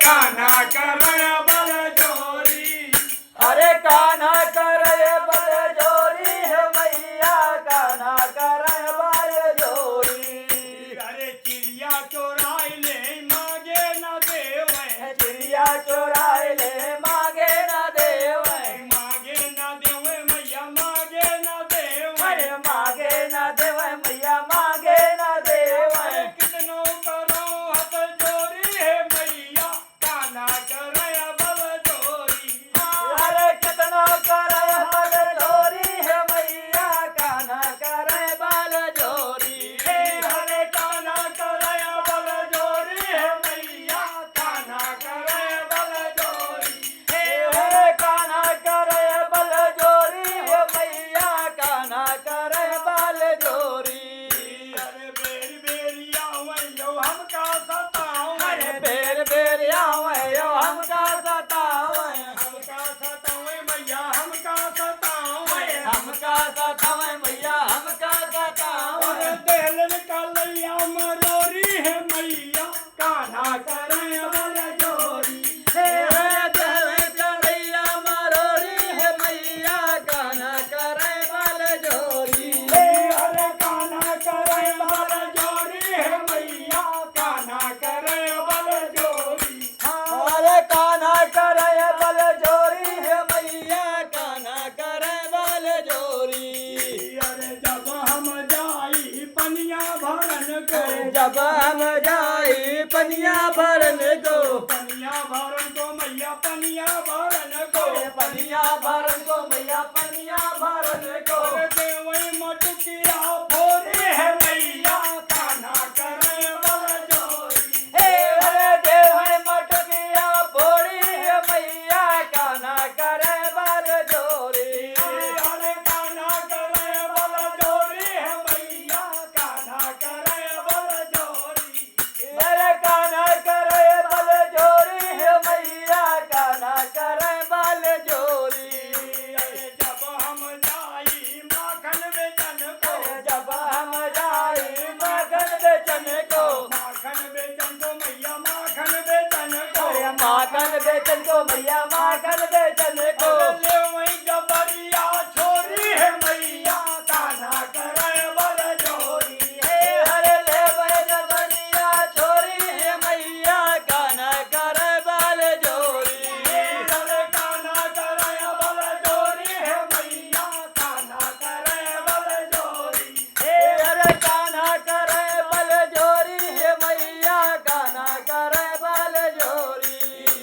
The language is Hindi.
कान्हा करे बल जोरी। अरे कान्हा करे बल जोरी है मैया, कान्हा करे बल जोरी। अरे चिड़िया चोराई ले मांगे न देवे, चिड़िया चोराए ले मांगे न देवे, मांगे न देवे मैया मांगे न देवे। अरे मांगे न देवे मैया मांगे न देवे। कितनो करो हाथ जोरी है मैया, कान्हा करे बल जोरी। अरे कितना करे बल जोरी है मैया, कान्हा करे बल जोरी। हरे कान्हा करे बल जोरी है मैया, कान्हा करे बल जोरी। अरे कान्हा करे बल जोरी है मैया, कान्हा करे बल जोरी। अरे बेरी बेरी आवे यो हमका सतावे, अरे बेर बेर आवे यो हमका सतावे, हमका सतावे मैया हमका सतावे। हमका सतावे मैया हमका सतावे। अरे देहलन का लैया मरोरी है मैया, कान्हा करे बल जोरी। देवे चढ़ैया मरोरी है मैया, कान्हा करे बल जोरी। अरे कान्हा करे बल जोरी है मैया, कान्हा करे बल जोरी। अरे कान्हा करे बल जोरी है मैया, कान्हा करे बल जोरी। अरे जब हम जाई पनिया भरन को, जब हम जाई पनिया भरन को, पनिया भरन को मैया पनिया भरन को। पनिया भरन को मैया पनिया भरन को। अरे देवई मटुकिया भोरी है मैया, कान्हा करे बल जोरी। अरे देवे मटकिया बोरी है मैया, कान्हा करे बल जोरी। अरे कान्हा करे बल जोरी है मैया, कान्हा करे बल जोरी। अरे कान्हा करे बल जोरी है मैया, कान्हा करे बल जोरी। अरे जब हम जाई माखन बेचन को, जब हम जाई माखन बेचन को, माखन बेचन को मैया माखन बेचन को। माखन बेचन को मैया